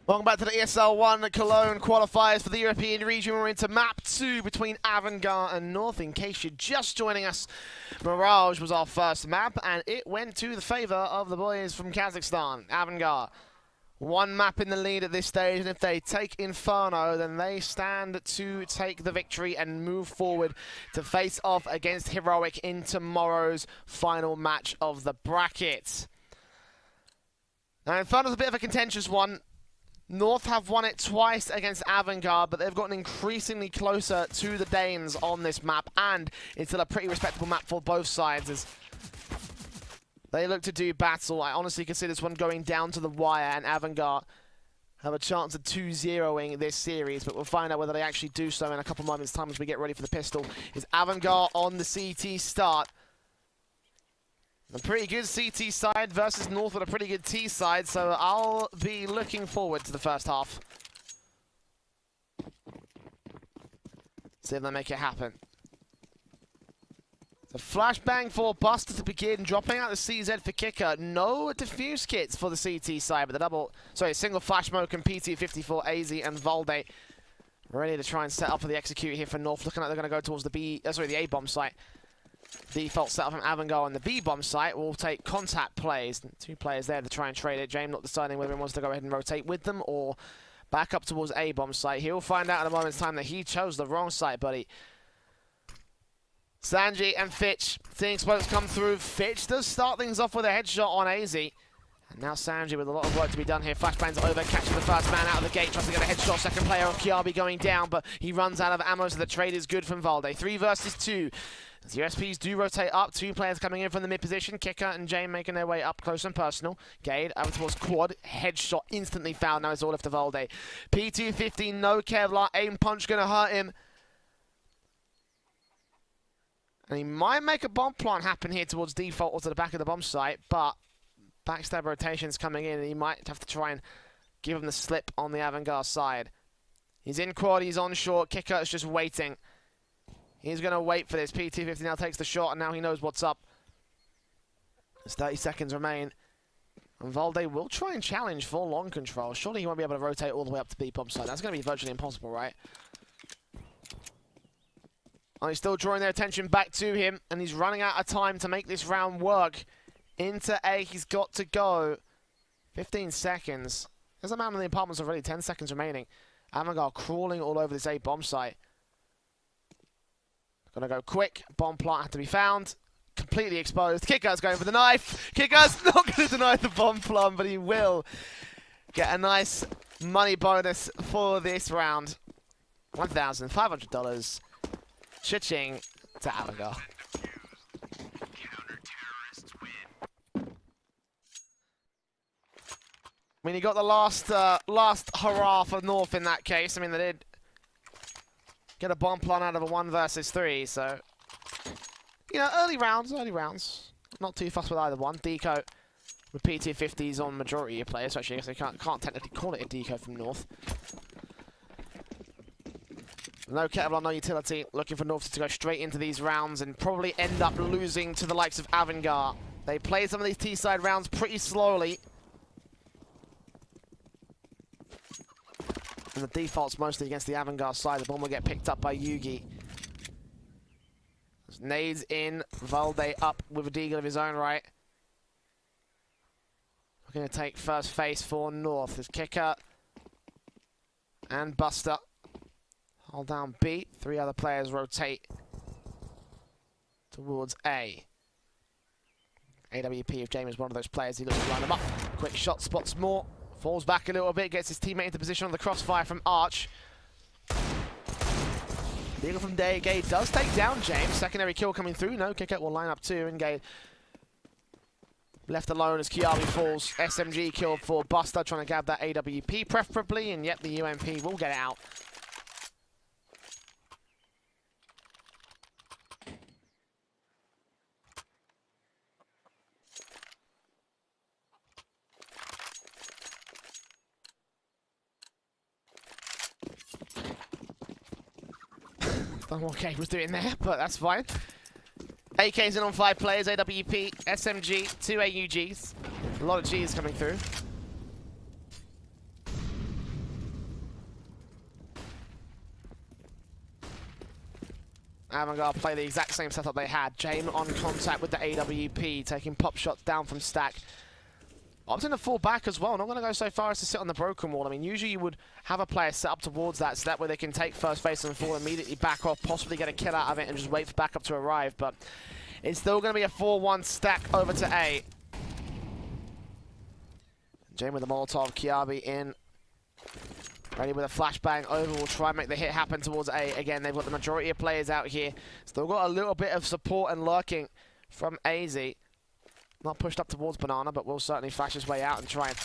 Welcome back to the ESL 1 Cologne qualifiers for the European region. We're into map 2 between AVANGAR and North. In case you're just joining us, Mirage was our first map, and it went to the favour of the boys from Kazakhstan. AVANGAR, one map in the lead at this stage, and if they take Inferno, then they stand to take the victory and move forward to face off against Heroic in tomorrow's final match of the bracket. Now, Inferno's a bit of a contentious one. North have won it twice against AVANGAR, but they've gotten increasingly closer to the Danes on this map, and it's still a pretty respectable map for both sides as they look to do battle. I honestly consider this one going down to the wire, and AVANGAR have a chance of 2-0ing this series, but we'll find out whether they actually do so in a couple moments' time as we get ready for the pistol. Is AVANGAR on the CT start? A pretty good CT side versus North with a pretty good T side, so I'll be looking forward to the first half. See if they make it happen. The flashbang for Buster to begin, dropping out the CZ for Kicker. No diffuse kits for the CT side, but the single flash smoke and PT54, AZ and Valde ready to try and set up for the execute here for North. Looking like they're going to go towards the A-bomb site. Default setup from AVANGAR on the B-bomb site will take contact plays. Two players there to try and trade it. James not deciding whether he wants to go ahead and rotate with them or back up towards A-bomb site. He'll find out in a moment's time that he chose the wrong site, buddy. Sanji and Fitch seeing smokes come through. Fitch does start things off with a headshot on AZ. And now Sanji with a lot of work to be done here. Flashbangs over, catching the first man out of the gate, tries to get a headshot. Second player on Kiabi going down, but he runs out of ammo, so the trade is good from Valde. 3 versus 2. As the USPs do rotate up, 2 players coming in from the mid position. Kicker and Jane making their way up close and personal. Gade over towards Quad. Headshot instantly found. Now it's all left to Valde. P250, no Kevlar. Aim punch going to hurt him. And he might make a bomb plant happen here towards default or to the back of the bomb site, but backstab rotations coming in, and he might have to try and give him the slip on the AVANGAR side. He's in Quad, he's on short. Kicker is just waiting. He's going to wait for this. P250 now takes the shot, and now he knows what's up. There's 30 seconds remain. And Valde will try and challenge for long control. Surely he won't be able to rotate all the way up to B-bomb side. That's going to be virtually impossible, right? Oh, he's still drawing their attention back to him, and he's running out of time to make this round work. Into A, he's got to go. 15 seconds. There's a man in the apartments already. 10 seconds remaining. AVANGAR crawling all over this A-bomb site. Gonna go quick. Bomb plant had to be found. Completely exposed. Kicker's going for the knife. Kicker's not going to deny the bomb plant, but he will get a nice money bonus for this round. $1,500. Cha-ching to AVANGAR. I mean, he got the last hurrah for North in that case. I mean, they did get a bomb plant out of a 1 versus 3, so you know, early rounds. Not too fussed with either one. Deco with PT50s on majority of players, so actually I guess they can't technically call it a deco from North. No Kevlar, no utility. Looking for North to go straight into these rounds and probably end up losing to the likes of AVANGAR. They play some of these T-side rounds pretty slowly. And the default's mostly against the AVANGAR side. The bomb will get picked up by Yugi. Nades in, Valde up with a deagle of his own right. We're going to take first face for North. There's Kicker and Buster. Hold down B. 3 other players rotate towards A. AWP, if James is one of those players, he looks to line them up. Quick shot, spots more. Falls back a little bit, gets his teammate into position on the crossfire from Arch. Deagle from Day. Gade does take down James. Secondary kill coming through. No, Kick-Out will line up too, and Gade left alone as Kiabi falls. SMG kill for Buster, trying to grab that AWP preferably, and yep, the UMP will get it out. Don't know what Kate was doing there, but that's fine. AK's in on 5 players, AWP, SMG, 2 AUGs. A lot of Gs coming through. AVANGAR play the exact same setup they had. Jame on contact with the AWP, taking pop shots down from Stack. Opting to fall back as well. Not going to go so far as to sit on the broken wall. I mean, usually you would have a player set up towards that, so that way they can take first base and fall immediately back off, possibly get a kill out of it and just wait for backup to arrive. But it's still going to be a 4-1 Stack over to A. Jame with the Molotov, Kiabi in. Ready with a flashbang over, will try and make the hit happen towards A. Again, they've got the majority of players out here. Still got a little bit of support and lurking from AZ. Not pushed up towards Banana, but will certainly flash his way out and try and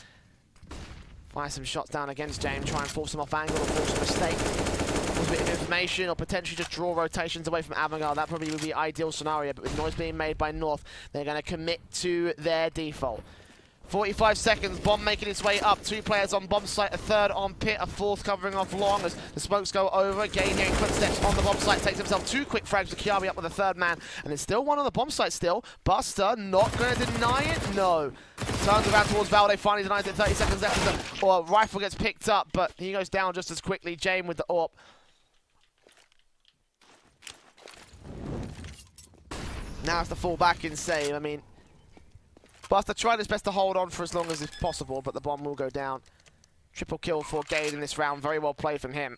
fire some shots down against James. Try and force him off angle or force a mistake. Force a bit of information or potentially just draw rotations away from AVANGAR. That probably would be the ideal scenario, but with noise being made by North, they're going to commit to their default. 45 seconds, bomb making its way up. 2 players on bomb site, a third on pit, a fourth covering off long as the smokes go over. Gain hearing footsteps on the bomb site, takes himself 2 quick frags to Kiabi up with a third man. And there's still one on the bomb site still. Buster not going to deny it, no. Turns around towards Valde, finally denies it, 30 seconds left. Or rifle gets picked up, but he goes down just as quickly. Jame with the AWP. Now it's the fall back and save. I mean, Buster tried his best to hold on for as long as is possible, but the bomb will go down. Triple kill for Gade in this round. Very well played from him.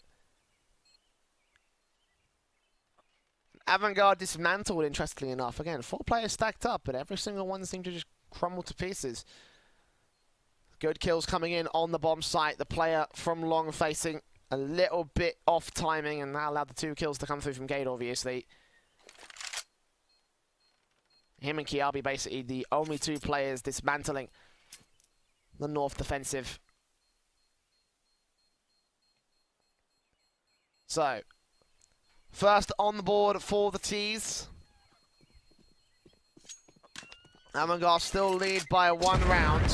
AVANGAR dismantled, interestingly enough. Again, 4 players stacked up, but every single one seemed to just crumble to pieces. Good kills coming in on the bomb site. The player from long facing a little bit off timing, and that allowed the 2 kills to come through from Gade, obviously. Him and Kiabi basically the only 2 players dismantling the North defensive. So, first on the board for the T's. AVANGAR still lead by 1 round.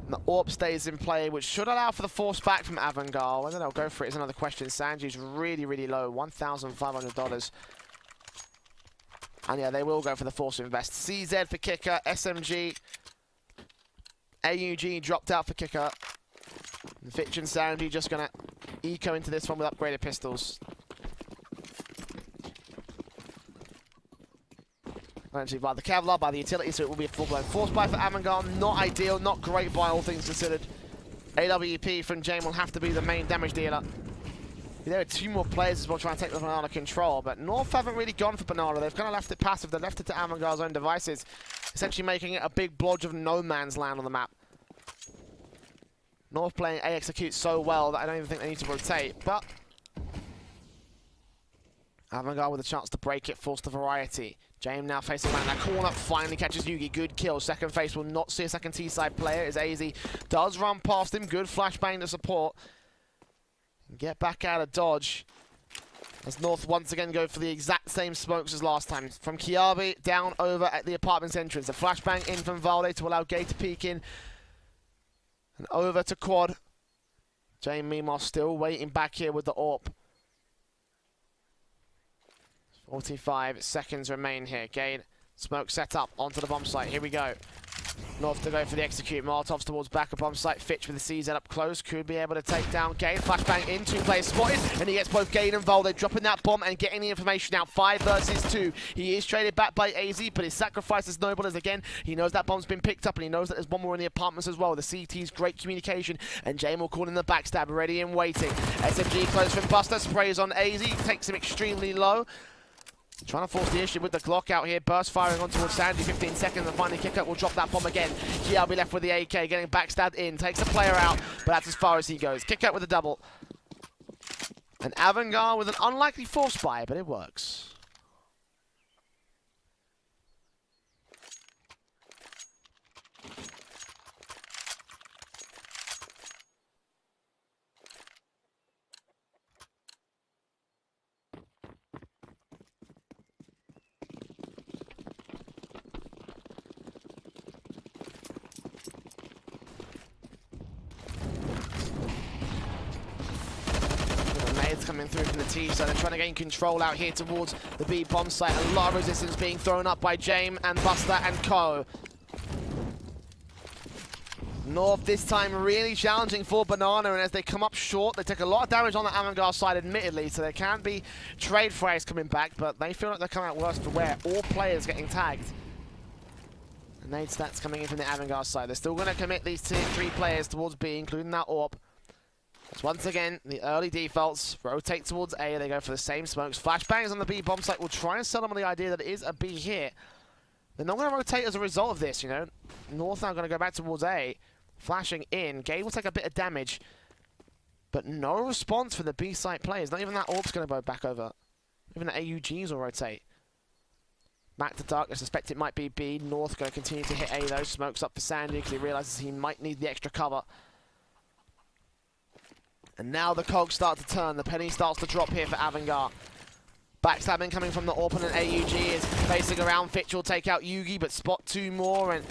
And the AWP stays in play, which should allow for the force back from AVANGAR. Whether they'll go for it is another question. Sanji's really, really low, $1,500. And yeah, they will go for the force invest. CZ for kicker, SMG. AUG dropped out for kicker. Fitch and Sanji just going to eco into this one with upgraded pistols. Eventually by the Kevlar, by the utility, so it will be a full-blown force buy for AVANGAR. Not ideal, not great by all things considered. AWP from Jame will have to be the main damage dealer. There are 2 more players as well trying to take the Banana control, but North haven't really gone for Banana. They've kind of left it passive. They've left it to AVANGAR's own devices, essentially making it a big blodge of no man's land on the map. North playing A execute so well that I don't even think they need to rotate, but AVANGAR with a chance to break it, force the variety. Jame now facing around that corner, finally catches Yugi. Good kill. Second face will not see a second T-side player as AZ does run past him. Good flashbang to support. Get back out of dodge as North once again go for the exact same smokes as last time. From Kiabi down over at the apartment's entrance. A flashbang in from Valde to allow Gate to peek in. And over to Quad. Jame meanwhile still waiting back here with the AWP. 45 seconds remain here. Gate smoke set up onto the bomb site. Here we go. North to go for the execute. Molotovs towards back of bomb site. Fitch with the CZ up close. Could be able to take down Gade. Flashbang in. 2 players spotted. And he gets both Gade and Valde dropping that bomb and getting the information out. 5 versus 2. He is traded back by AZ, but his sacrifice is noble as again, he knows that bomb's been picked up and he knows that there's one more in the apartments as well. The CT's great communication. And Jame will call in the backstab. Ready and waiting. SMG close from Buster. Sprays on AZ. Takes him extremely low. Trying to force the issue with the Glock out here. Burst firing on towards Sandy. 15 seconds and finally kick up will drop that bomb again. Kiabi left with the AK, getting backstabbed in. Takes a player out, but that's as far as he goes. Kick up with a double. And AVANGAR with an unlikely force buy, but it works. Coming through from the T, so they're trying to gain control out here towards the B bomb site. A lot of resistance being thrown up by Jame and Buster and Co. North this time really challenging for Banana, and as they come up short, they take a lot of damage on the AVANGAR side, admittedly, so there can be trade frags coming back, but they feel like they're coming out worse for wear. All players getting tagged. And nade stats coming in from the AVANGAR side. They're still going to commit these 3 players towards B, including that AWP. So once again, the early defaults rotate towards A. They go for the same smokes. Flashbangs on the B bomb site will try and sell them on the idea that it is a B hit. They're not going to rotate as a result of this, you know. North now going to go back towards A. Flashing in. Gay will take a bit of damage. But no response from the B site players. Not even that AWP's going to go back over. Even the AUGs will rotate. Back to Dark. I suspect it might be B. North going to continue to hit A though. Smokes up for Sandy because he realizes he might need the extra cover. And now the cogs start to turn. The penny starts to drop here for AVANGAR. Backstabbing coming from the AWP, and AUG is facing around. Fitch will take out Yugi, but spot 2 more. And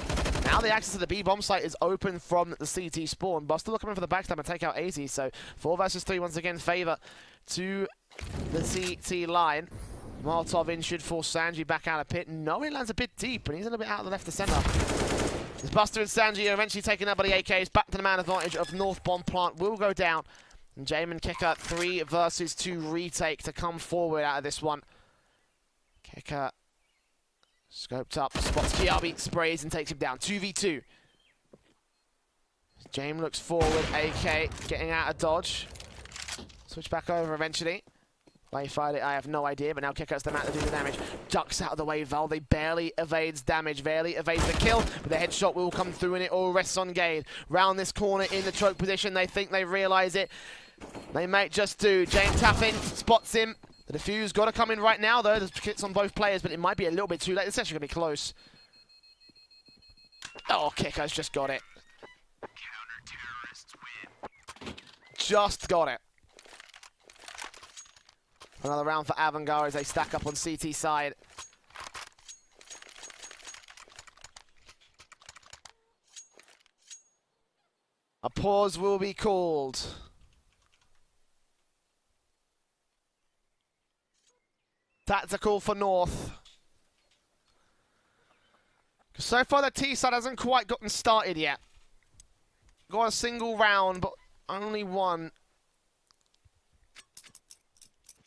now the access to the B bomb site is open from the CT spawn. Buster will come in for the backstab and take out AZ. So 4 versus 3 once again favor to the CT line. Molotov in should force Sanji back out of pit. No, he lands a bit deep, and he's a little bit out of the left of center. As Buster and Sanji are eventually taken out by the AKs, back to the man advantage of North Bomb Plant will go down. And Jamin Kicker 3 versus 2 retake to come forward out of this one. Kicker scoped up, spots Kiabi, sprays and takes him down. 2v2. Jamin looks forward, AK getting out of dodge. Switch back over eventually. Why he fired it, I have no idea, but now Kicker's the man to do the damage. Ducks out of the way, Valde barely evades damage, barely evades the kill, but the headshot will come through and it all rests on Gade. Round this corner in the choke position, they think they realise it. They might just do. Jane tapping, spots him. The defuse got to come in right now though, there's hits on both players, but it might be a little bit too late. It's actually going to be close. Oh, Kicker's just got it. Just got it. Another round for AVANGAR as they stack up on CT side. A pause will be called. That's a call for North. So far the T side hasn't quite gotten started yet. Got a single round, but only one.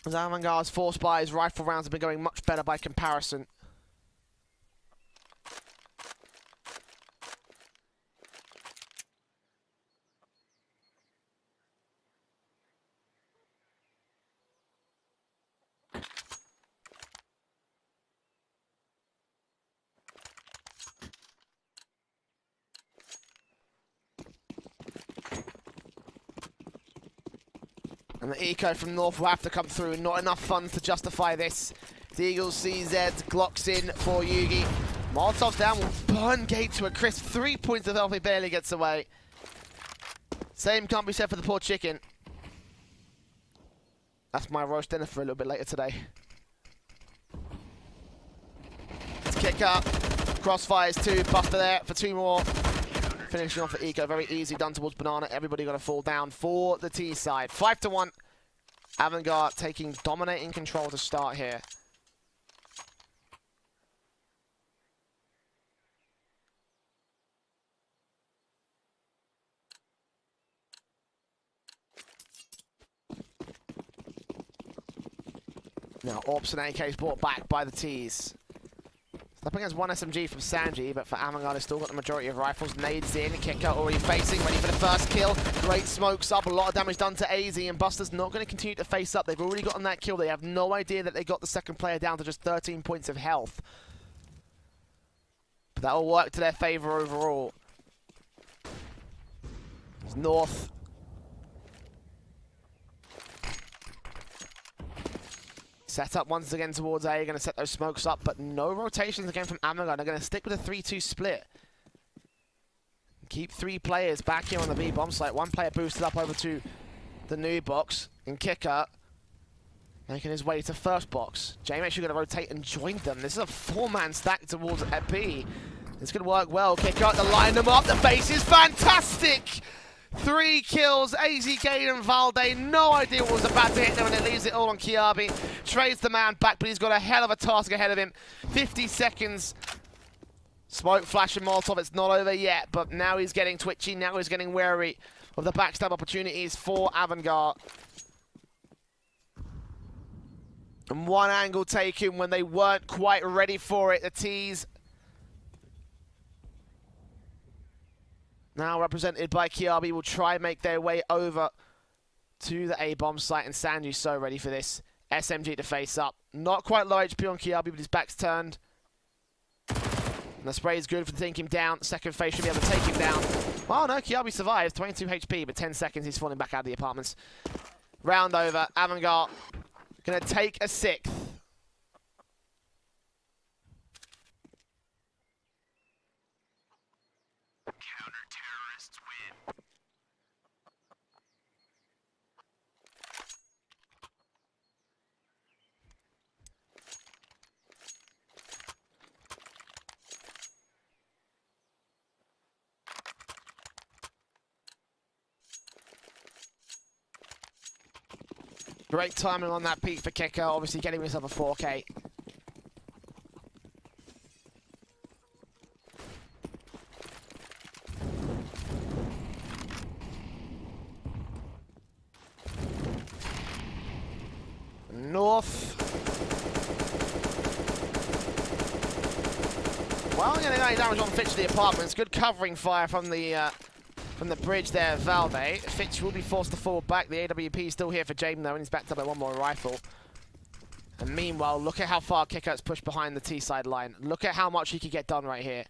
As AVANGAR's force buys, rifle rounds have been going much better by comparison. And the eco from North will have to come through. Not enough funds to justify this. The Eagles CZ Glocks in for Yugi. Molotov's down will burn Gate to a crisp. 3 points of health, he barely gets away. Same can't be said for the poor chicken. That's my roast dinner for a little bit later today. Let's kick up. Crossfires 2. Buster there for 2 more. Finishing off for Eco, very easy done towards Banana. Everybody going to fall down for the T side. 5-1. AVANGAR taking dominating control to start here. Now, AWPs and AKs brought back by the Ts. Up against one SMG from Sanji, but for AVANGAR, they've still got the majority of rifles. Nades in, Kicker already facing, ready for the first kill. Great smokes up, a lot of damage done to AZ, and Buster's not going to continue to face up. They've already gotten that kill. They have no idea that they got the second player down to just 13 points of health. But that will work to their favor overall. It's North. Set up once again towards A, going to set those smokes up, but no rotations again from AVANGAR. They're going to stick with a 3-2 split. Keep 3 players back here on the B bomb site. 1 player boosted up over to the new box, and Kicker making his way to first box. J actually going to rotate and join them. This is a 4-man stack towards a B. It's going to work well. Kicker to line them up. The base is fantastic! 3 kills, AZ, Gade and Valde. No idea what was about to hit them, and it leaves it all on Smoke, flash, and Molotov. It's not over yet, but now he's getting twitchy. Now he's getting wary of the backstab opportunities for AVANGAR. And one angle taken when they weren't quite ready for it. The T's now represented by Kiabi will try and make their way over to the A-bomb site, and Sanju's so ready for this. SMG to face up. Not quite low HP on Kiabi, but his back's turned. And the spray is good for taking him down. Second phase should be able to take him down. Oh no, Kiabi survives. 22 HP, but 10 seconds he's falling back out of the apartments. Round over. AVANGAR gonna take a 6th. Counter-terrorists win. Great timing on that peak for Kicker, obviously getting himself a 4K. North. Well, getting any damage on Fitch to the apartments. Good covering fire from the bridge there, Valde. Fitch will be forced to fall back. The AWP is still here for Jaden though, and he's backed up by one more rifle. And meanwhile, look at how far Kicker's pushed behind the T-side line. Look at how much he could get done right here.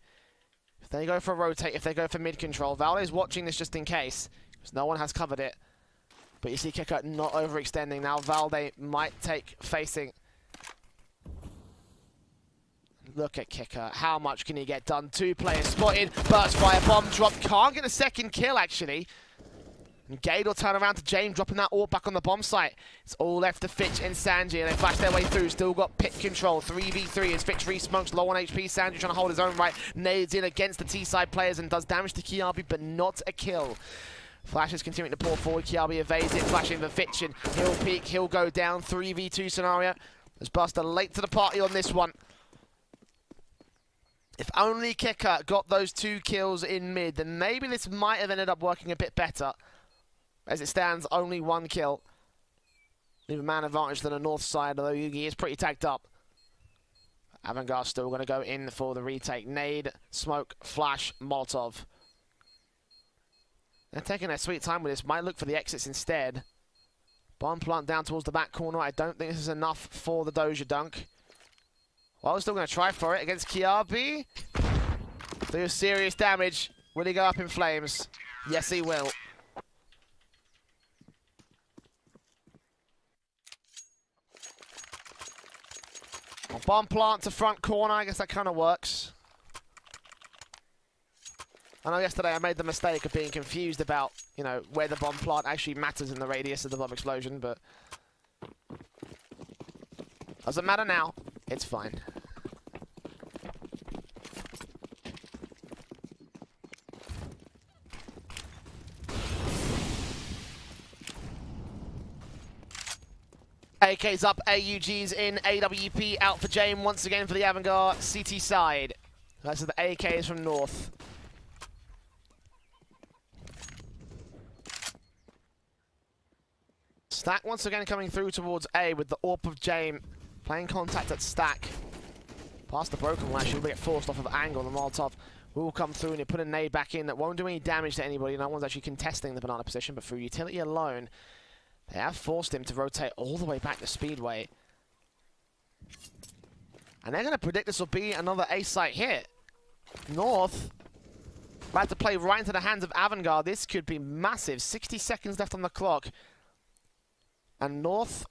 If they go for a rotate, if they go for mid-control, Valde's watching this just in case, because no one has covered it. But you see Kicker not overextending. Now Valde might take facing. Look at Kicker. How much can he get done? 2 players spotted. Burst fire, bomb drop. Can't get a second kill, actually. And Gade will turn around to James, dropping that AWP back on the bomb site. It's all left to Fitch and Sanji, and they flash their way through. Still got pit control. 3v3 as Fitch re-smokes, low on HP. Sanji trying to hold his own right. Nades in against the T-side players and does damage to Kiabi, but not a kill. Flash is continuing to pour forward. Kiabi evades it, flashing for Fitch, and he'll peek, he'll go down. 3v2 scenario. There's Buster late to the party on this one. If only Kicker got those 2 kills in mid, then maybe this might have ended up working a bit better. As it stands, only 1 kill. Leave a man advantage to the north side, although Yugi is pretty tagged up. AVANGAR still going to go in for the retake. Nade, smoke, flash, Molotov. They're taking their sweet time with this. Might look for the exits instead. Bomb plant down towards the back corner. I don't think this is enough for the Doja dunk. Well, we're still going to try for it against Kiabi. Do serious damage. Will he go up in flames? Yes, he will. Bomb plant to front corner. I guess that kind of works. I know yesterday I made the mistake of being confused about, you know, where the bomb plant actually matters in the radius of the bomb explosion, but doesn't matter now. It's fine. AK's up, AUG's in, AWP out for Jame once again for the AVANGAR CT side. That's the AKs from North. Stack once again coming through towards A with the AWP of Jame. Playing contact at Stack. Past the broken lash, he'll get forced off of angle. The Molotov will come through and he'll put a nade back in that won't do any damage to anybody. No one's actually contesting the banana position, but through utility alone, they have forced him to rotate all the way back to Speedway. And they're going to predict this will be another A-site hit. North about to play right into the hands of AVANGAR. This could be massive. 60 seconds left on the clock. And North,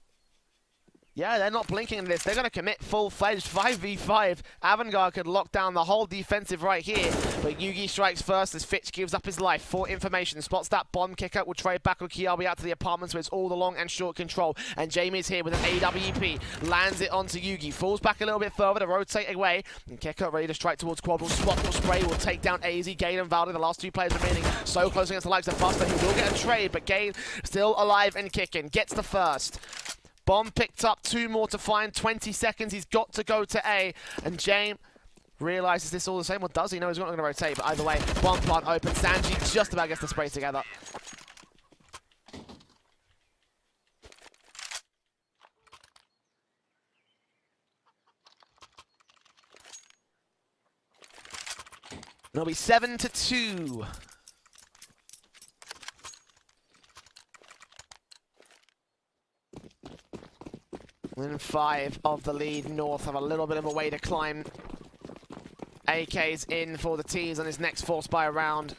yeah, they're not blinking in this. They're going to commit full-fledged 5v5. AVANGAR could lock down the whole defensive right here. But Yugi strikes first as Fitch gives up his life. For information, spots that bomb kicker. Will trade back with Kiabi out to the apartments where it's all the long and short control. And Jamie's here with an AWP. Lands it onto Yugi. Falls back a little bit further to rotate away. And Kicker ready to strike towards Quad. Will spot, will spray, will take down AZ, Gade and Valde, the last 2 players remaining. So close against the likes of Buster. He will get a trade, but Gade still alive and kicking. Gets the first. Bomb picked up, 2 more to find, 20 seconds, he's got to go to A, and James realizes this all the same, or does he? No, he's not going to rotate, but either way, one plant open. Sanji just about gets the spray together. It'll be 7-2. Within 5 of the lead, North have a little bit of a way to climb. AK's in for the tees on his next force buy round.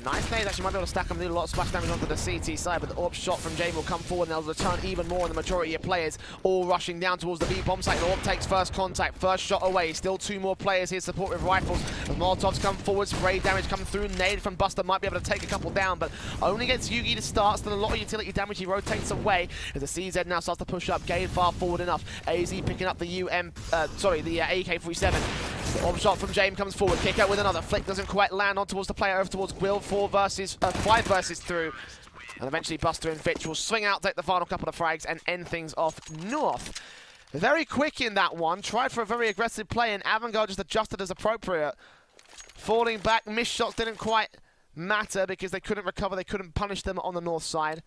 Nice nade, actually might be able to stack them and do a lot of splash damage onto the CT side, but the AWP shot from Jame will come forward and they'll return even more, and the majority of players all rushing down towards the B bomb site. The AWP takes first contact, first shot away. Still 2 more players here support with rifles. As Molotovs come forward, spray damage come through. Nade from Buster might be able to take a couple down, but only gets Yugi to start. Still a lot of utility damage. He rotates away as the CZ now starts to push up. Gade far forward enough. AZ picking up the AK-47. The AWP shot from Jame comes forward. Kick out with another. Flick doesn't quite land on towards the player over towards Will. 5 versus through. And eventually Buster and Fitch will swing out, take the final couple of frags, and end things off North. Very quick in that one. Tried for a very aggressive play, and AVANGAR just adjusted as appropriate. Falling back, missed shots didn't quite matter because they couldn't recover. They couldn't punish them on the North side.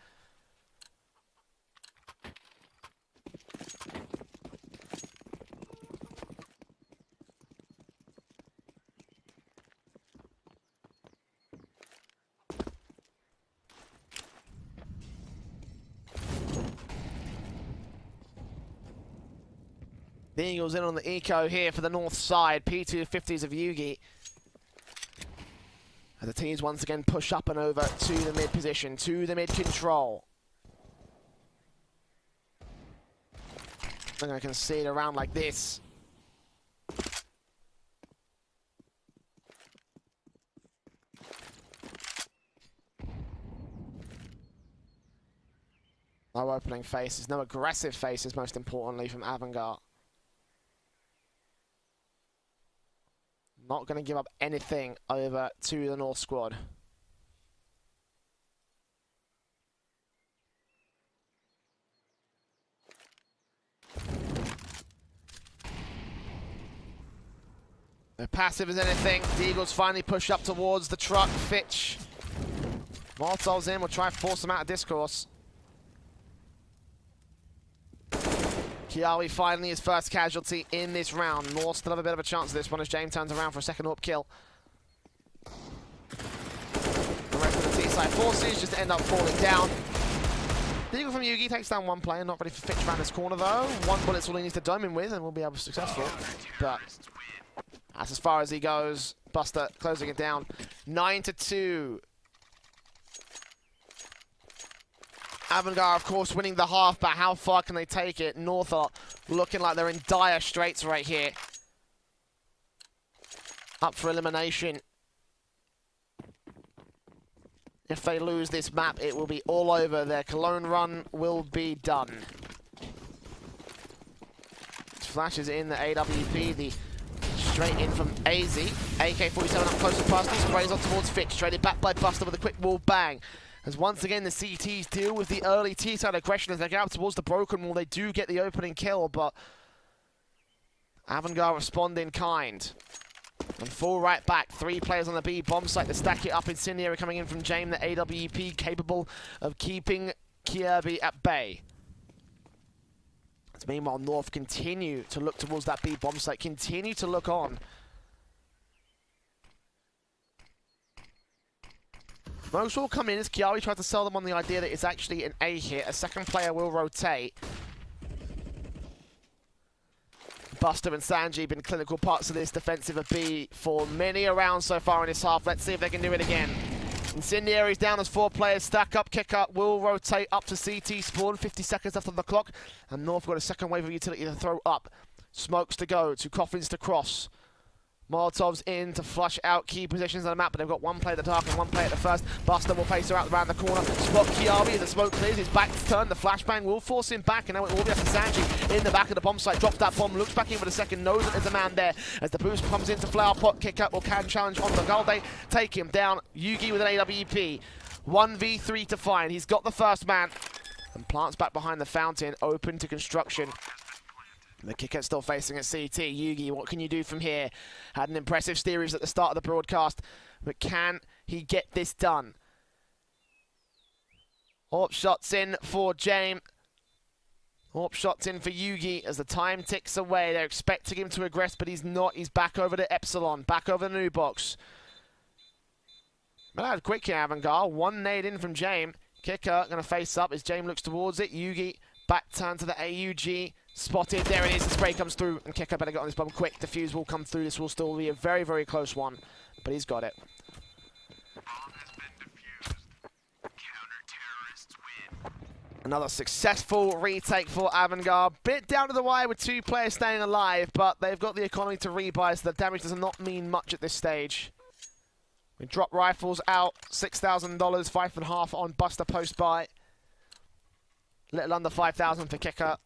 The Eagles in on the eco here for the North side. P250s of Yugi. And the teams once again push up and over to the mid position, to the mid control. They're going to concede around like this. No opening faces, no aggressive faces, most importantly, from AVANGAR. Not going to give up anything over to the North squad. No passive as anything. The Eagles finally push up towards the truck. Fitch. Molotov's in. We'll try and force them out of discourse. Kiawi finally his first casualty in this round. North still have a bit of a chance of this one as James turns around for a second AWP kill. The rest of the T-side forces just end up falling down. The Eagle from Yugi takes down one player, not ready for Fitch around this corner though. 1 bullet's all he needs to dome him with and we'll be able to be successful. But that's as far as he goes. Buster closing it down. 9-2. AVANGAR, of course, winning the half, but how far can they take it? North are looking like they're in dire straits right here. Up for elimination. If they lose this map, it will be all over. Their Cologne run will be done. Flashes in the AWP, the straight in from AZ. AK-47 up close and personal, sprays on towards Fitch. Traded back by Buster with a quick wall bang. As once again the CTs deal with the early T-side aggression as they get out towards the broken wall. They do get the opening kill, but AVANGAR respond in kind. And fall right back. 3 players on the B bomb site to stack it up. Incendiary coming in from Jame, the AWP, capable of keeping Kirby at bay. As meanwhile, North continue to look towards that B bomb site, continue to look on. Most will come in as Kiawi tries to sell them on the idea that it's actually an A hit. A second player will rotate. Buster and Sanji been clinical parts of this defensive of B for many a round so far in this half. Let's see if they can do it again. Incendiary's down as 4 players. Stack up, kick up, will rotate up to CT spawn. 50 seconds left on the clock. And North got a second wave of utility to throw up. Smokes to go, 2 coffins to cross. Molotov's in to flush out key positions on the map, but they've got 1 player at the dark and 1 player at the first. Buster will face her out around the corner. Spot Kiawi as the smoke clears. His back's turned. The flashbang will force him back, and now it will be up to Sanji in the back of the bomb site. Drops that bomb, looks back in for the second, knows that there's a man there. As the boost comes into flower pot, kick up or can challenge on the Galde. Take him down. Yugi with an AWP. 1v3 to find. He's got the first man. And plants back behind the fountain, open to construction. The kicker still facing at CT. Yugi, what can you do from here? Had an impressive series at the start of the broadcast, but can he get this done? Orp shots in for James. Orp shots in for Yugi as the time ticks away. They're expecting him to aggress, but he's not. He's back over to Epsilon, back over the new box. But that quick here, AVANGAR. One nade in from James. Kicker going to face up as James looks towards it. Yugi back turn to the AUG. Spotted. There it is. The spray comes through. And Kicker better get on this bomb quick. Defuse will come through. This will still be a very, very close one. But he's got it. Another successful retake for AVANGAR. Bit down to the wire with 2 players staying alive, but they've got the economy to rebuy, so the damage does not mean much at this stage. We drop rifles out, $6,000, 5.5 on Buster post-buy. Little under 5,000 for Kicker,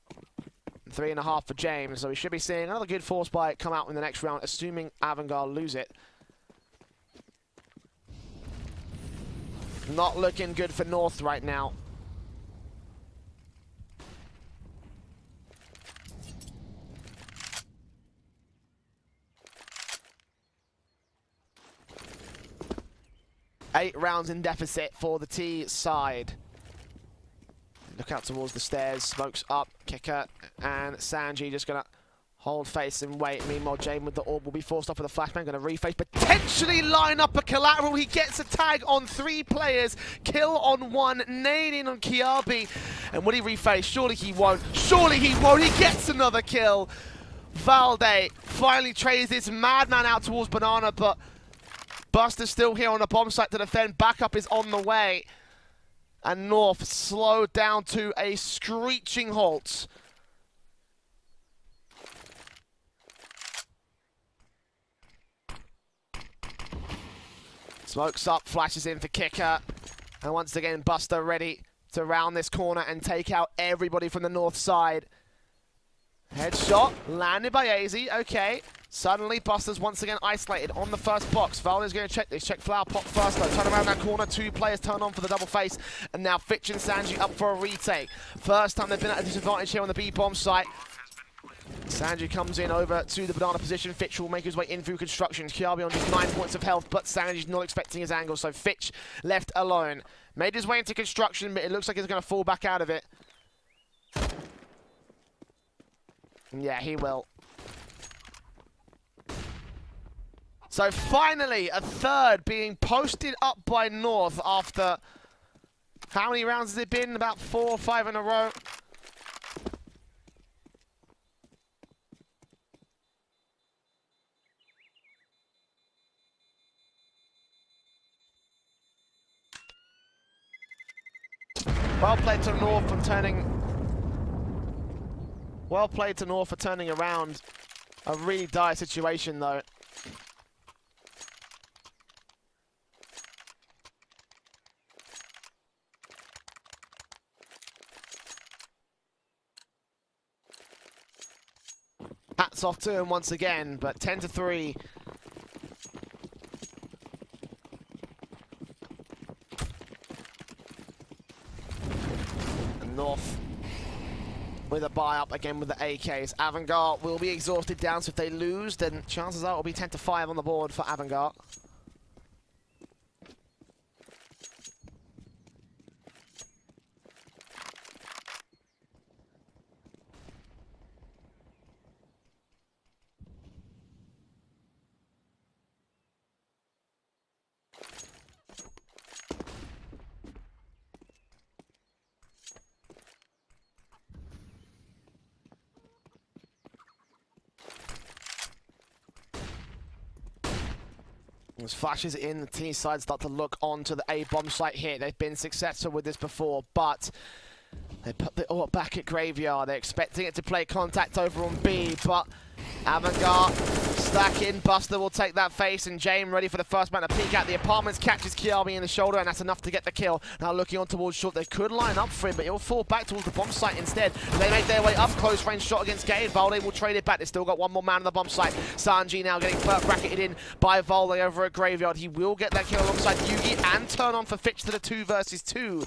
3.5 for James. So we should be seeing another good force buy come out in the next round, assuming AVANGAR lose it. Not looking good for North right now. Eight rounds in deficit for the T side. Look out towards the stairs. Smokes up. Kicker and Sanji just going to hold face and wait. Meanwhile, James with the orb will be forced off with a flashbang. Going to reface. Potentially line up a collateral. He gets a tag on 3 players. Kill on 1. Nading on Kiabi. And will he reface? Surely he won't. Surely he won't. He gets another kill. Valde finally trades this madman out towards Banana, but Buster's still here on the bomb site to defend. Backup is on the way. And North slowed down to a screeching halt. Smokes up, flashes in for Kicker. And once again, Buster ready to round this corner and take out everybody from the North side. Headshot landed by AZ. Okay. Suddenly, Buster's once again isolated on the first box. Valde's going to check this. Check Flower Pop first, though. Turn around that corner. 2 players turn on for the double face. And now Fitch and Sanji up for a retake. First time they've been at a disadvantage here on the B-bomb site. Sanji comes in over to the banana position. Fitch will make his way in through construction. Kiabi on just 9 points of health, but Sanji's not expecting his angle, so Fitch left alone. Made his way into construction, but it looks like he's going to fall back out of it. Yeah, he will. So finally, a third being posted up by North after... How many rounds has it been? About 4 or 5 in a row. Well played to North for turning... Well played to North for turning around a really dire situation, though. Hats off to him once again, but 10-3. And North with a buy up again with the AKs. AVANGAR will be exhausted down, so if they lose, then chances are it will be 10-5 on the board for AVANGAR. As flashes in, the T side start to look on to the A bomb site here. They've been successful with this before, but they put the AWP back at Graveyard. They're expecting it to play contact over on B, but AVANGAR stack in. Buster will take that face, and James ready for the first man to peek out. The apartments catches Kiabi in the shoulder, and that's enough to get the kill. Now looking on towards short, they could line up for him, but he'll fall back towards the bomb site instead. They make their way up, close range shot against Gade. Valde will trade it back. They've still got one more man on the bomb site. Sanji now getting bracketed in by Valde over at Graveyard. He will get that kill alongside Yugi and turn on for Fitch to the 2 versus 2.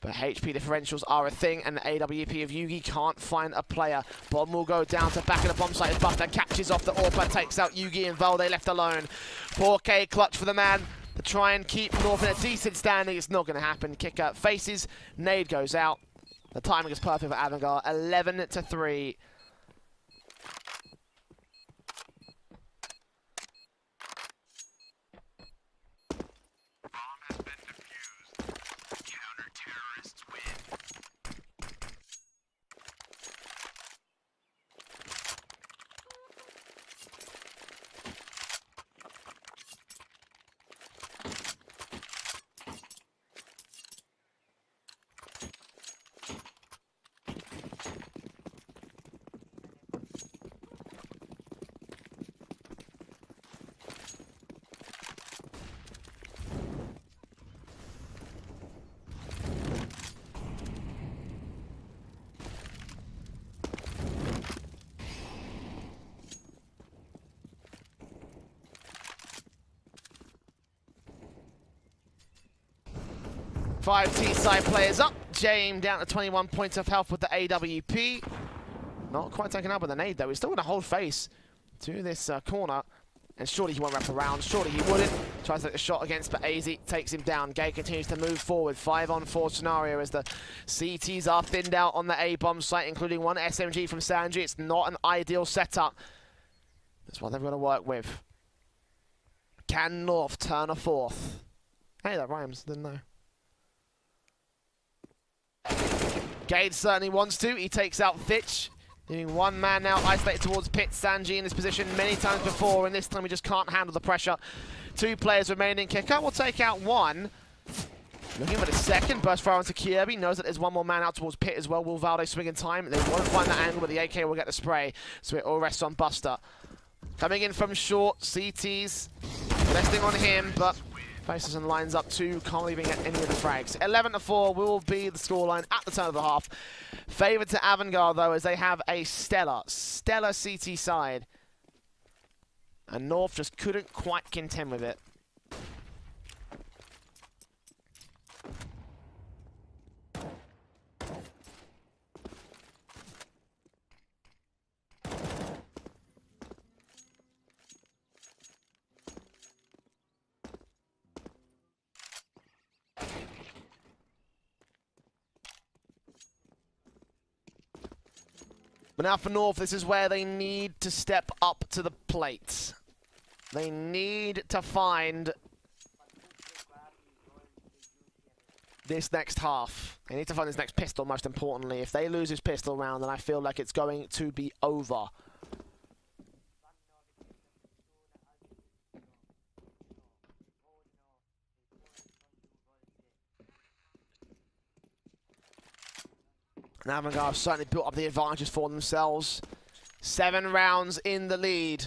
But HP differentials are a thing, and the AWP of Yugi can't find a player. Bomb will go down to back of the bomb site as Buster catches off the AWP, takes out Yugi and Valde left alone. 4K clutch for the man to try and keep North in a decent standing. It's not going to happen. Kicker faces, nade goes out. The timing is perfect for AVANGAR, 11-3. Bomb has been defused. Counter-terrorists win. Five T-side players up. James down to 21 points of health with the AWP. Not quite taken out with the nade though. He's still going to hold face to this corner. And surely he won't wrap around. Surely he wouldn't. Tries to take the shot against, but AZ takes him down. Gay continues to move forward. 5-on-4 scenario as the CTs are thinned out on the A-bomb site, including one SMG from Sanji. It's not an ideal setup. That's what they've got to work with. Can North turn a fourth? Hey, that rhymes. Didn't know. Gade certainly wants to. He takes out Fitch. Leaving one man now isolated towards Pit. Sanji in this position many times before, and this time he just can't handle the pressure. Two players remaining. Kicker will take out one. Looking for the second. Burst fire onto Kirby. Knows that there's one more man out towards Pit as well. Will Valde swing in time? They won't find that angle, but the AK will get the spray. So it all rests on Buster. Coming in from short. CTs. Resting on him, but faces and lines up two, can't even get any of the frags. 11-4 will be the scoreline at the turn of the half. Favoured to AVANGAR though, as they have a stellar CT side. And North just couldn't quite contend with it. But now for North, this is where they need to step up to the plate. They need to find this next half. They need to find this next pistol, most importantly. If they lose this pistol round, then I feel like it's going to be over. And AVANGAR have certainly built up the advantages for themselves. 7 rounds in the lead.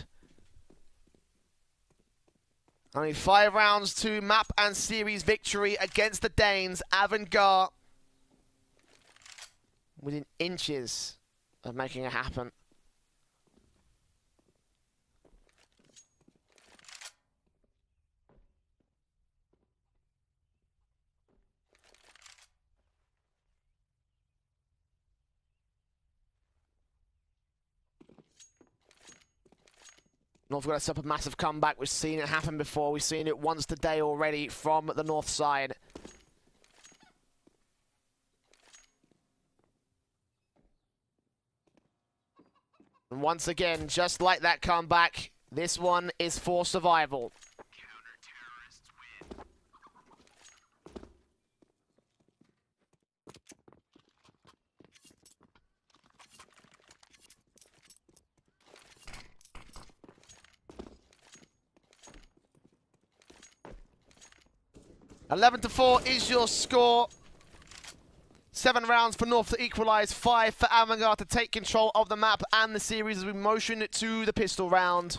Only 5 rounds to map and series victory against the Danes. AVANGAR within inches of making it happen. North got to set up a massive comeback. We've seen it happen before. We've seen it once today already from the North side. And once again, just like that comeback, this one is for survival. Counter-terrorists win. 11-4 is your score. 7 rounds for North to equalise, 5 for AVANGAR to take control of the map and the series as we motion it to the pistol round.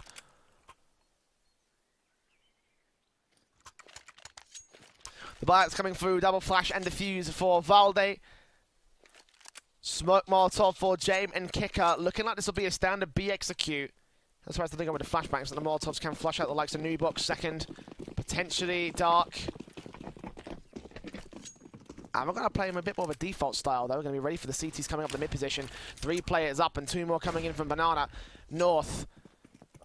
The buyouts coming through, double flash and defuse for Valde. Smoke Molotov for James and Kicker. Looking like this will be a standard B execute. That's why I think I'm with the flashbangs, and the Molotovs can flush out the likes of Nubox second. Potentially Dark. And we're going to play him a bit more of a default style, though. We're going to be ready for the CTs coming up the mid position. 3 players up and 2 more coming in from Banana. North,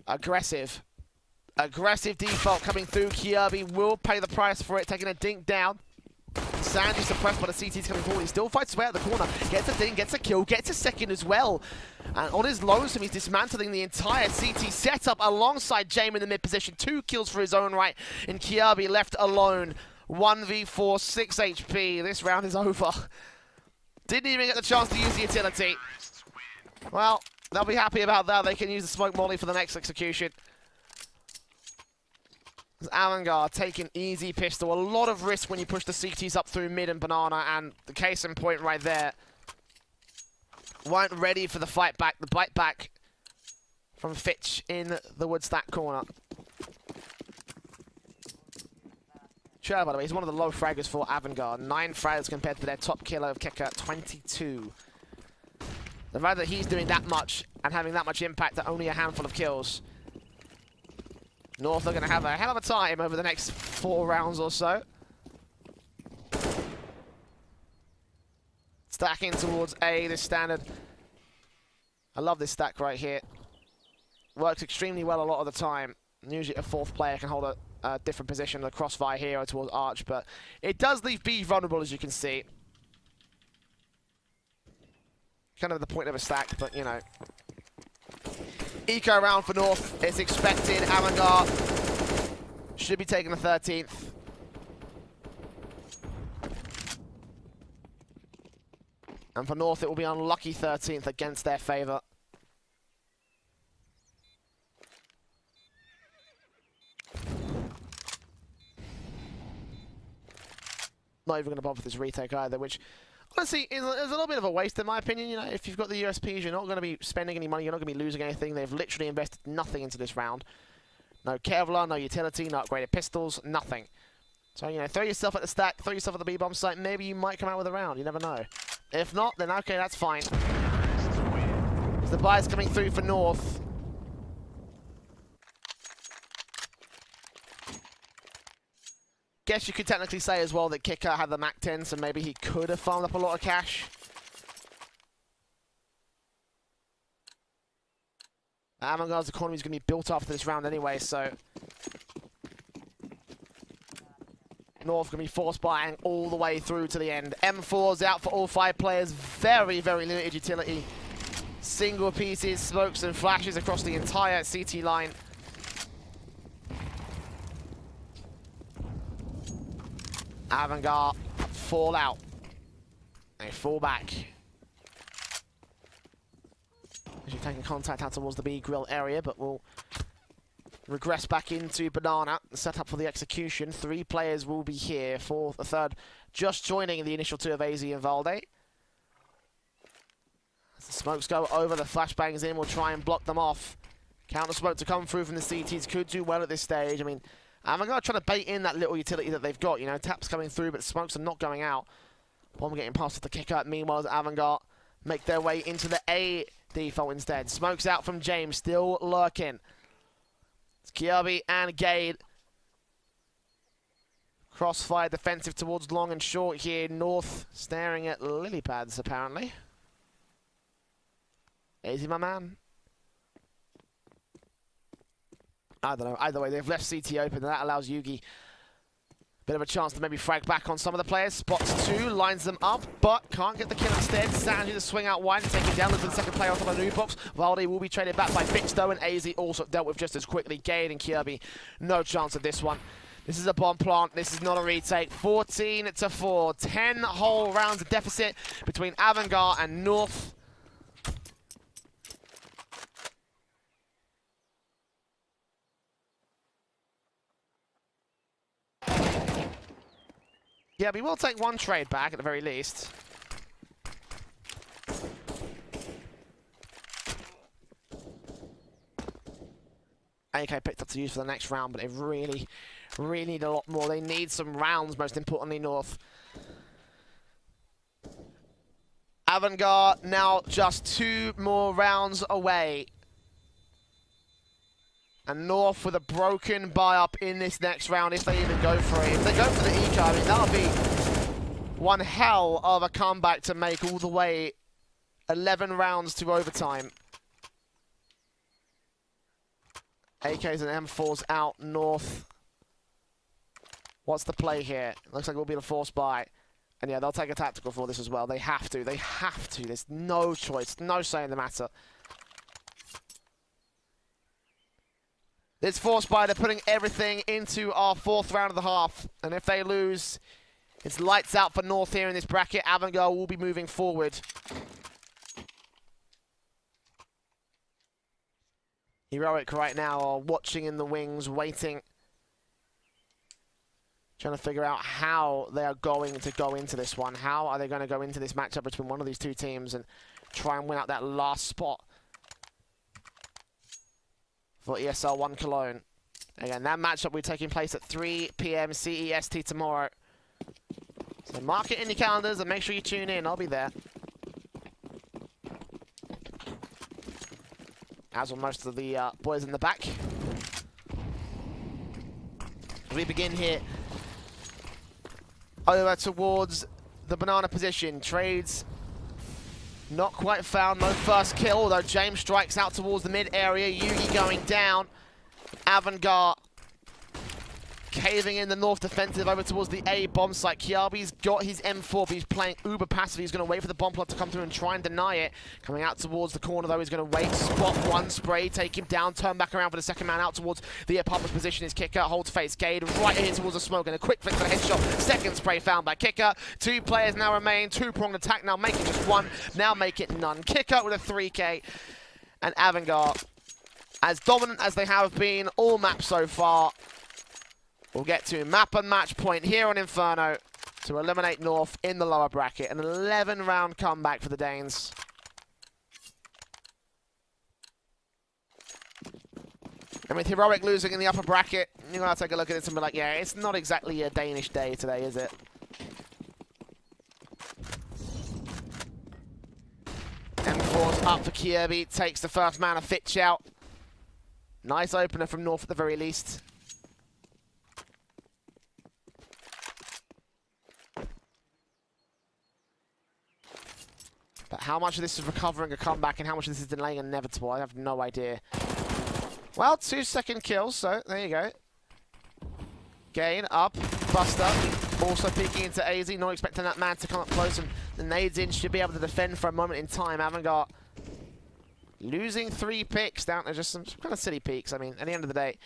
aggressive. Aggressive default coming through. Kirby will pay the price for it, taking a dink down. Sandy suppressed by the CTs coming forward. He still fights his way out the corner. Gets a ding, gets a kill, gets a second as well. And on his lonesome, he's dismantling the entire CT setup alongside Jame in the mid position. 2 kills for his own right. And Kirby left alone. 1v4, 6 HP. This round is over. Didn't even get the chance to use the utility. Well, they'll be happy about that. They can use the smoke molly for the next execution. AVANGAR taking easy pistol. A lot of risk when you push the CTs up through mid and Banana, and the case in point right there. Weren't ready for the fight back. The bite back from Fitch in the woodstack corner. Sure, by the way, he's one of the low fraggers for AVANGAR. 9 frags compared to their top killer of Kicker, 22. The fact that he's doing that much and having that much impact at only a handful of kills. North are going to have a hell of a time over the next 4 rounds or so. Stacking towards A, this standard. I love this stack right here. Works extremely well a lot of the time. Usually a 4th player can hold a different position, the crossfire hero towards Arch, but it does leave B vulnerable, as you can see. Kind of the point of a stack, but you know. Eco round for North is expected. AVANGAR should be taking the 13th. And for North, it will be unlucky 13th against their favour. Not even going to bother with this retake either, which honestly is a little bit of a waste in my opinion. You know, if you've got the USPs, you're not going to be spending any money, you're not going to be losing anything. They've literally invested nothing into this round. No Kevlar, no utility, no upgraded pistols, nothing. So, you know, throw yourself at the stack, throw yourself at the B-bomb site, maybe you might come out with a round, you never know. If not, then okay, that's fine. As the buy's coming through for North. Guess you could technically say as well that Kicker had the Mac 10, so maybe he could have farmed up a lot of cash. AVANGAR's economy is going to be built after this round anyway, so North going to be force buying all the way through to the end. M4's out for all 5 players. Very, very limited utility. Single pieces, smokes and flashes across the entire CT line. AVANGAR fall out. They fall back. As you're taking contact out towards the B grill area, but we'll regress back into Banana. Set up for the execution. 3 players will be here. 4th, a 3rd just joining the initial 2 of AZ and Valde. As the smokes go over, the flashbangs in. We'll try and block them off. Counter smoke to come through from the CTs. Could do well at this stage. I mean, AVANGAR trying to bait in that little utility that they've got. You know, taps coming through, but smokes are not going out. Bomb getting past the kicker. Meanwhile, AVANGAR make their way into the A default instead. Smokes out from James, still lurking. It's Kirby and Gade. Crossfire defensive towards long and short here. North staring at lily pads, apparently. Easy, my man. I don't know. Either way, they've left CT open, and that allows Yugi a bit of a chance to maybe frag back on some of the players. Spots 2, lines them up, but can't get the kill instead. Sanji to swing out wide and taking down the second player on top of the new box. Valde will be traded back by Fitch, though, and AZ also dealt with just as quickly. Gade and Kirby, no chance of this one. This is a bomb plant. This is not a retake. 14-4. 10 whole rounds of deficit between AVANGAR and North. Yeah, we will take 1 trade back at the very least. AK picked up to use for the next round, but they really need a lot more. They need some rounds, most importantly, North. AVANGAR now just 2 more rounds away. And North with a broken buy-up in this next round, if they even go for it. If they go for the eco, I mean, that'll be One hell of a comeback to make all the way 11 rounds to overtime. AKs and M4s out north. What's the play here? Looks like it will be the force buy. And yeah, they'll take a tactical for this as well. They have to. They have to. There's no choice. No say in the matter. This force buy, they're putting everything into our 4th round of the half. And if they lose, it's lights out for North here in this bracket. AVANGAR will be moving forward. Heroic right now are watching in the wings, waiting. Trying to figure out how they are going to go into this one. How are they going to go into this matchup between one of these two teams and try and win out that last spot for ESL 1 Cologne. Again, that matchup will be taking place at 3 PM CEST tomorrow. So mark it in your calendars and make sure you tune in. I'll be there. As will most of the boys in the back. We begin here over towards the banana position. Trades not quite found. No first kill, although James strikes out towards the mid area. Yugi going down. AVANGAR caving in the north defensive over towards the A bomb site. Kiabi's got his M4, but he's playing uber passive. He's going to wait for the bomb plot to come through and try and deny it. Coming out towards the corner, though, he's going to wait, spot one, spray, take him down, turn back around for the second man out towards the apartment's position. His Kicker holds face, Gade right here towards the smoke, and a quick flick for the headshot. Second spray found by Kicker. 2 players now remain, 2-pronged attack now, make it just 1, now make it none. Kicker with a 3K, and AVANGAR, as dominant as they have been all maps so far, we'll get to map and match point here on Inferno to eliminate North in the lower bracket. An 11-round comeback for the Danes. And with Heroic losing in the upper bracket, you're going to take a look at this and be like, yeah, it's not exactly a Danish day today, is it? M4's up for Kirby, takes the first man of Fitch out. Nice opener from North at the very least. But how much of this is recovering a comeback and how much of this is delaying inevitable, I have no idea. Well, 2-second kills, so there you go. Gain, up, Buster, also peeking into AZ, not expecting that man to come up close, and the nades in should be able to defend for a moment in time. AVANGAR losing 3 picks down to just some kind of silly peaks. I mean, at the end of the day.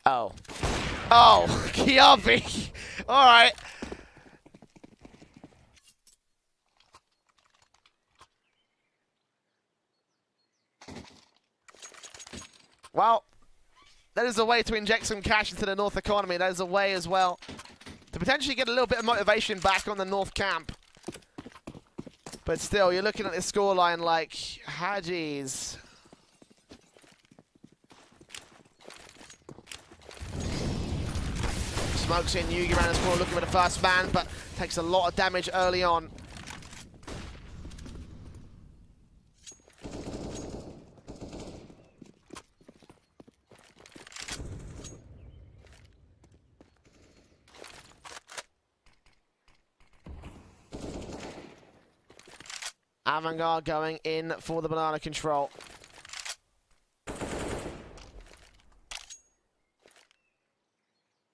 Oh. Oh, Kiabi! Alright. Well, that is a way to inject some cash into the North economy. That is a way as well to potentially get a little bit of motivation back on the North camp. But still, you're looking at this scoreline like, Hadjies. Smokes in, Yugi around the corner looking for the first man, but takes a lot of damage early on. AVANGAR going in for the banana control.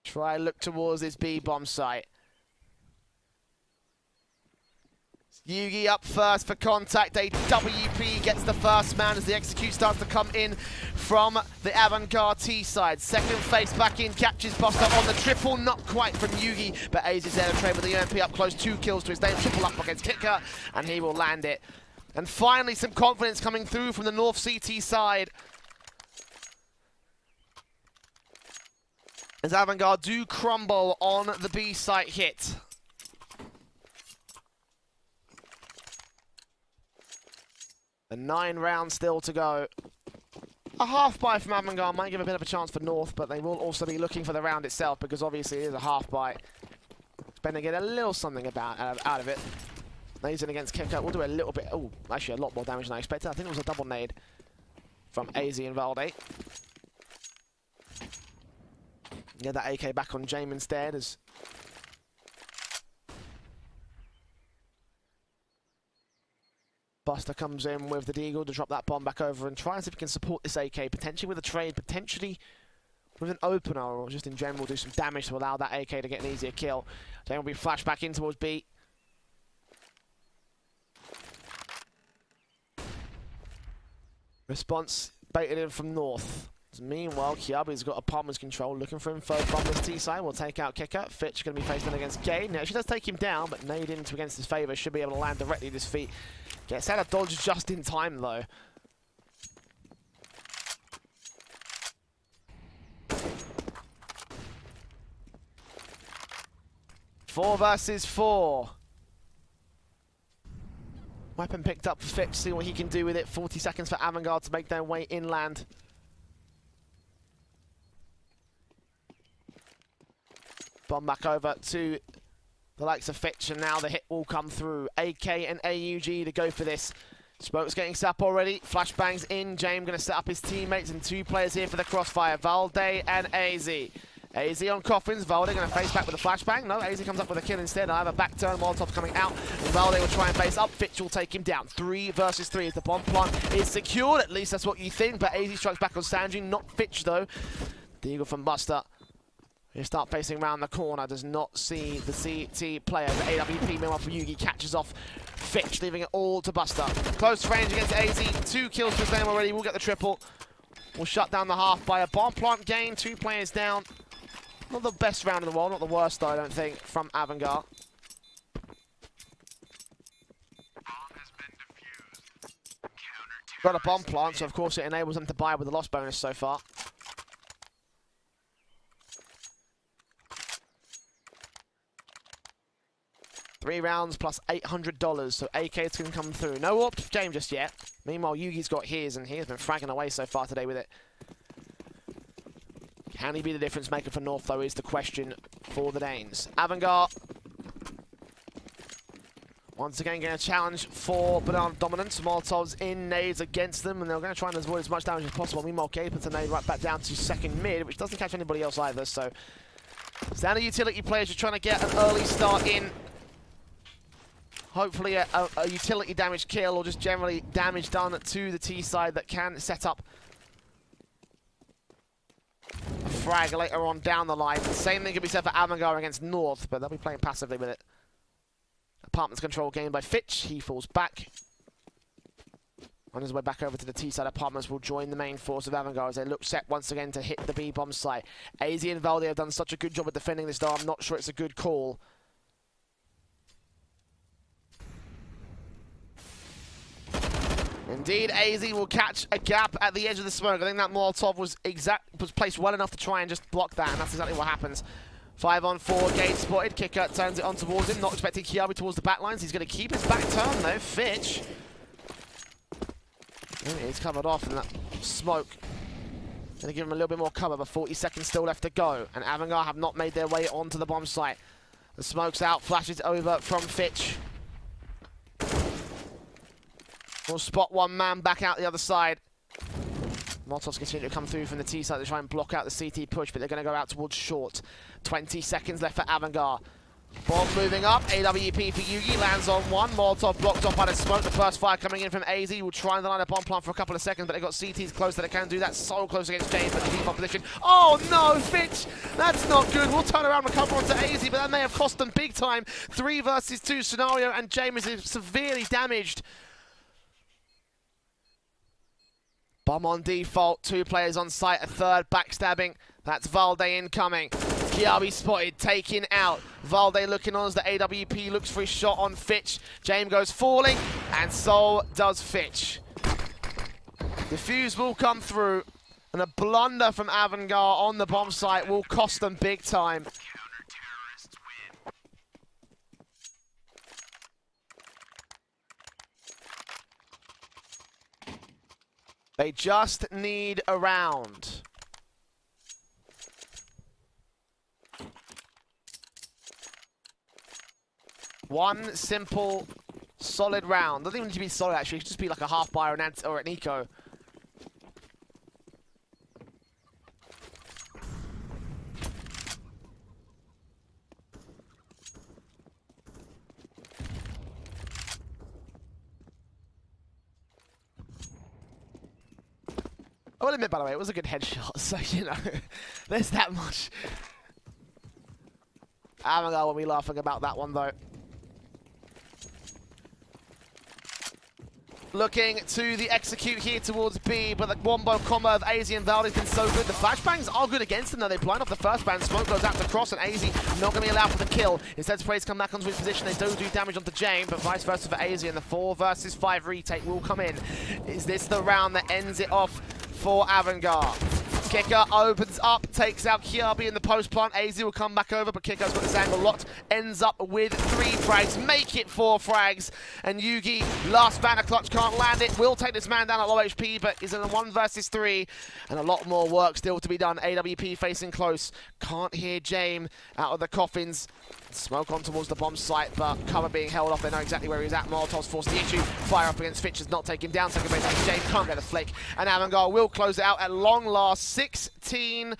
Try look towards this B bomb site. Yugi up first for contact. AWP gets the first man as the execute starts to come in from the AVANGAR T side. Second face back in, catches Buster on the triple. Not quite from Yugi, but AZ is there to trade with the UMP up close. 2 kills to his name. Triple up against Kicker, and he will land it. And finally, some confidence coming through from the North CT side. As AVANGAR do crumble on the B site hit. And 9 rounds still to go. A half buy from AVANGAR might give a bit of a chance for North, but they will also be looking for the round itself because obviously it is a half buy. Expecting to get a little something out of it. Nading against Kicker. We'll do a little bit. Oh, actually a lot more damage than I expected. I think it was a double nade from AZ and Valde. Get that AK back on James instead as Buster comes in with the Deagle to drop that bomb back over and try and see if he can support this AK, potentially with a trade, potentially with an opener, or just in general do some damage to allow that AK to get an easier kill. Then will be flashed back in towards B. Response baited in from north. Meanwhile, Kiabi's got apartments control, looking for info from this T-side. Will take out Kicker. Fitch going to be faced in against Gade. Now, she does take him down, but nade into against his favour. Should be able to land directly at his feet. Gets out of dodge just in time, though. Four versus 4. Weapon picked up for Fitch. See what he can do with it. 40 seconds for AVANGAR to make their way inland. Bomb back over to the likes of Fitch, and now the hit will come through. AK and AUG to go for this. Smoke's getting set up already. Flashbangs in. James going to set up his teammates, and 2 players here for the crossfire. Valde and AZ. AZ on Coffins. Valde going to face back with a flashbang. No, AZ comes up with a kill instead. I have a back turn. Molotov coming out. And Valde will try and face up. Fitch will take him down. 3 versus 3 as the bomb plant is secured. At least that's what you think. But AZ strikes back on Sanji. Not Fitch, though. The Eagle from Buster. They start facing around the corner, does not see the CT player. The AWP, meanwhile, for Yugi catches off Fitch, leaving it all to Buster. Close range against AZ, 2 kills for his name already. We'll get the triple. We'll shut down the half by a bomb plant gain, 2 players down. Not the best round in the world, not the worst though, I don't think, from AVANGAR. Got a bomb plant, so of course it enables them to buy with the loss bonus so far. Three rounds plus $800, so AKs can come through. No AWP for James just yet. Meanwhile, Yugi's got his, and he has been fragging away so far today with it. Can he be the difference maker for North, though, is the question for the Danes. AVANGAR, once again, getting a challenge for banana dominance. Molotovs in, nades against them, and they're going to try and avoid as much damage as possible. Meanwhile, Gabe puts a nade right back down to second mid, which doesn't catch anybody else either, so standard utility players just trying to get an early start in. Hopefully a utility damage kill, or just generally damage done to the T side that can set up a frag later on down the line. The same thing can be said for AVANGAR against North, but they'll be playing passively with it. Apartments control gained by Fitch. He falls back. On his way back over to the T side, Apartments will join the main force of AVANGAR as they look set once again to hit the B bomb site. AZ and Valde have done such a good job at defending this, though I'm not sure it's a good call. Indeed, AZ will catch a gap at the edge of the smoke. I think that Molotov was placed well enough to try and just block that, and that's exactly what happens. 5 on 4, Gate spotted. Kicker turns it on towards him, not expecting Kiabi towards the back lines. He's going to keep his back turn, though. Fitch. He's covered off in that smoke. Going to give him a little bit more cover, but 40 seconds still left to go. And AVANGAR have not made their way onto the bomb site. The smoke's out, flashes over from Fitch. We'll spot one man back out the other side. Molotovs continue to come through from the T side to try and block out the CT push, but they're going to go out towards short. 20 seconds left for AVANGAR. Bomb moving up. AWP for Yugi lands on one. Molotov blocked off by the smoke. The first fire coming in from AZ. Will try and line a bomb plant for a couple of seconds, but they've got CTs close that they can do that. So close against James, but the default position. Oh no, Fitch! That's not good. We'll turn around and recover onto AZ, but that may have cost them big time. 3 versus 2 scenario, and James is severely damaged. Bomb on default, 2 players on site, a third backstabbing. That's Valde incoming. Kiabi spotted, taken out. Valde looking on as the AWP looks for his shot on Fitch. James goes falling, and so does Fitch. Defuse will come through, and a blunder from AVANGAR on the bomb site will cost them big time. They just need a round. One simple, solid round. Doesn't even need to be solid, actually. It could just be like a half bar or an eco. I will admit, by the way, it was a good headshot, so, you know, there's that much. AVANGAR will be laughing about that one, though. Looking to the execute here towards B, but the wombo combo of AZ and Valde has been so good. The flashbangs are good against them, though. They blind off the first bang. Smoke goes out to Cross, and AZ not going to be allowed for the kill. Instead, Sprays come back onto his position. They do damage onto Jane, but vice versa for AZ, and the 4 versus 5 retake will come in. Is this the round that ends it off for AVANGAR? Kicker opens up, takes out Kiabi in the post plant. AZ will come back over, but Kicker's got this angle locked. Ends up with 3 frags, make it 4 frags. And Yugi, last banner clutch, can't land it. Will take this man down at low HP, but is in a 1 versus 3. And a lot more work still to be done. AWP facing close. Can't hear Jame out of the coffins. Smoke on towards the bomb site, but cover being held off. They know exactly where he's at. Molotov's forced the issue. Fire up against Fitch, does not take him down. Second base, Jame can't get a flick. And AVANGAR will close it out at long last, 16-8.